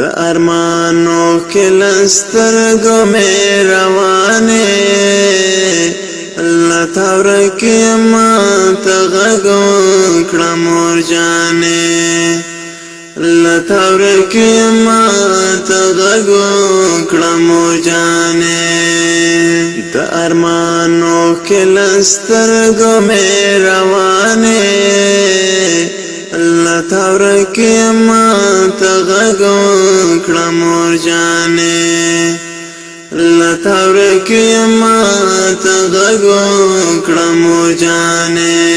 ارمانو کې لسترګو مې روانې الله تورکې ما ته غږ وکړه مور جانې الله تورکې ما ته غږ وکړه مور جانې د ارمانو کې لسترګو مې روانې الله تورکې ما ته غږ وکړه مور جانې الله تورکې ما ته غږ وکړه مور جانې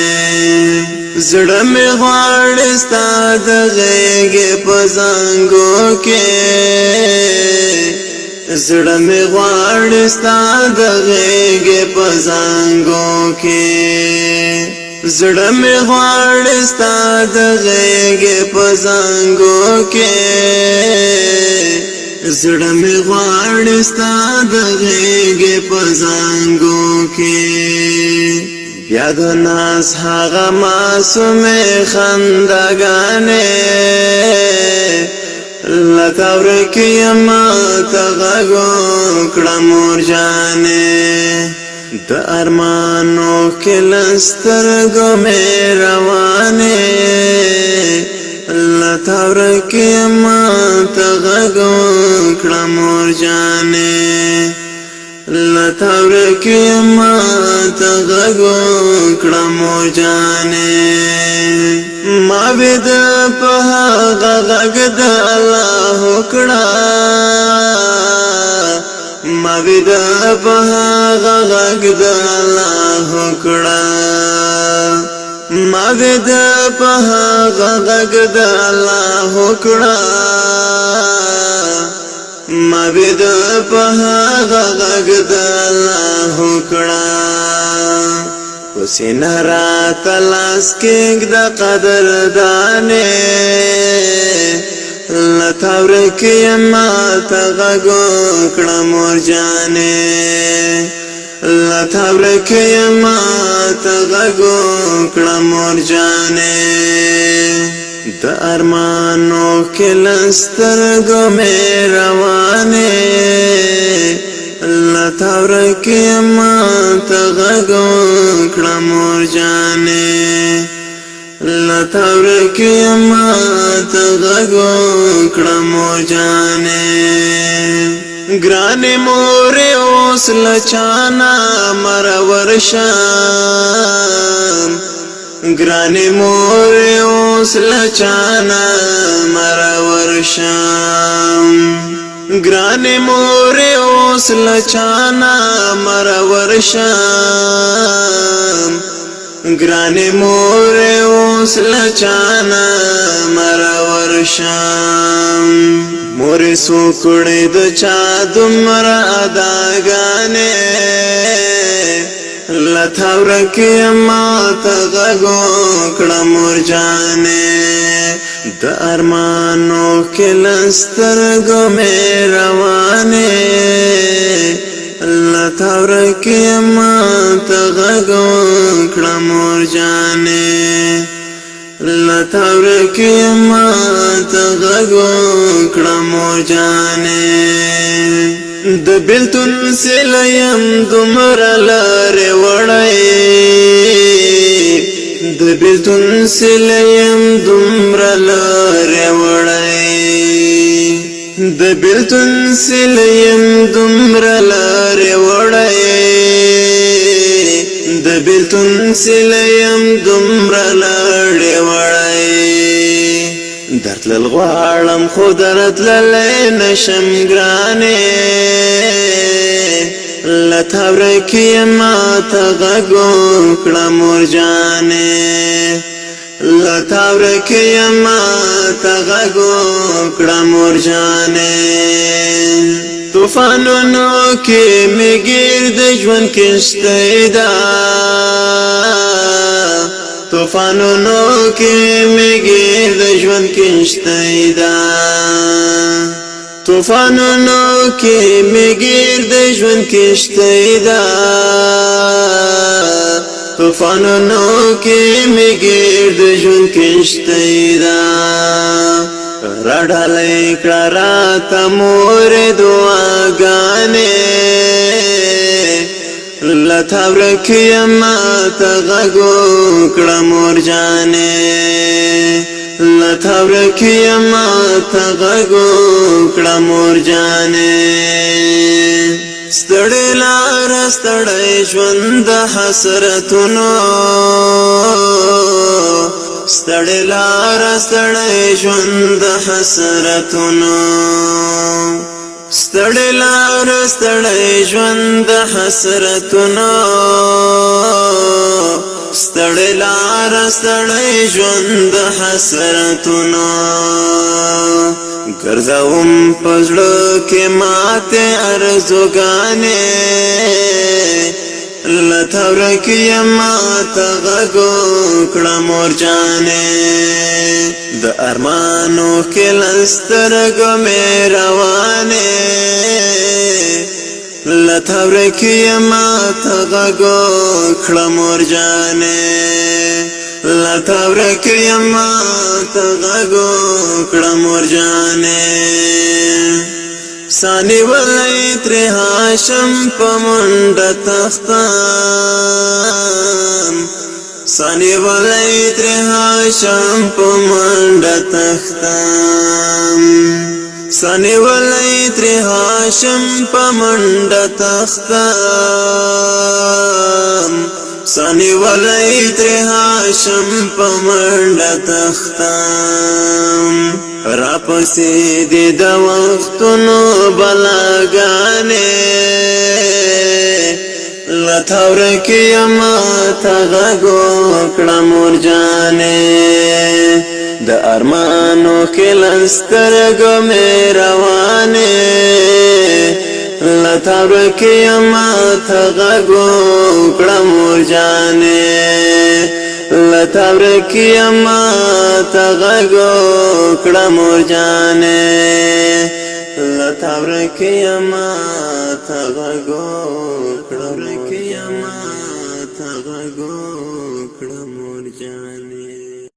زړه مې غواړي ستا د غېږې په زانګو کې زړه مې غواړي ستا د غېږې په زانګو کې زړه مې غواړي ستا د غېږې په زانګو کې زړه مې غواړي ستا د غېږې په زانګو کې بیا د ناز هغه معصومې خنداګانې الله تورکې ما ته غږ وکړه مور جانې د ارمانو کې لسترګو مې روانې الله تورکې ما ته غږ وکړه مور جانې الله تورکې ما ته غږ وکړه مور جانې ما وید په هغه غږ د الله وکړه ما وید په هغه غږ د الله وکړه ما وید په هغه غږ د الله وکړه ما وید په هغه غږ د الله وکړه وسینه راته لاس کېږده قدردانې الله تورکې ما ته غږ وکړه مور جانې الله تورکې ما ته غږ وکړه مور جانې د ارمانو کې لسترګو مې روانې الله تورکې ما ته غږ وکړه مور جانې الله تورکې ما ته غږ وکړه مور جانې ګرانې مورې اوس له چانه مرور شم ګرانې مورې اوس له چانه مرور شم ګرانې مورې اوس له چانه مرور شم ګرانې مورې اوس له چانه مرور شم مورې څو کړې د چا دومره اداګانې الله تورکې ما ته غږ وکړه مور جانې د ارمانو کې لسترګو مې روانې الله تورکې ما ته غږ وکړه مور جانې الله تورکې ما ته غږ وکړه مور جانې د بیلتون سیلیم دومره لارې وړی د بیلتون سیلیم دومره لارې وړی د بیلتون سیلیم دومره لارې وړی د بیلتون سیلیم دومره لارې وړی درتلل غواړم خو درتللی نشم ګرانې الله تورکې ما ته غږ وکړه مور جانې الله تورکې ما ته غږ وکړه مور جانې طوفانونو کې مې ګرد ژوند کښتۍ ده طوفانونو کې مې ګرد ژوند کښتۍ ده طوفانونو کې مې ګرد ژوند کښتۍ ده طوفانونو کې مې ګرد ژوند کښتۍ ده رډلې کړه راته مور دعاګانې لته ورک یما ته غږ وکړه مور جانې لته ورک یما ته غږ وکړه مور جانې ستړې لاره ستړی ژوند د حسرتونو ستړې لاره ستړی ژوند د حسرتونو ستړې لاره ستړی ژوند د حسرتونو ستړې لاره ستړی ژوند د حسرتونو ګرځوم په زړه کې ماته ارزوګانې لته ورک یما ته غږ وکړه مور جانې د ارمانو کې له سترګو مې روانې لته ورک یما ته غږ وکړه مور جانې لته ورک یما ته غږ وکړه مور جانې سانی ولی تری هاشم پا منڈا تختم سانی ولی تری هاشم پا منڈا تختم سانی ولی تری هاشم پا منڈا تختم سانی ولی تری هاشم پا منڈا تختم را پسی دی د وختونو بلاګانې لته ورک یما ته غږ وکړه مور جانې د ارمانو کې له سترګو مې روانې لته ورک یما ته غږ وکړه مور جانې لته ورک یما ته غږ وکړه مور جانې لته ورک یما ته غږ وکړه مور جانې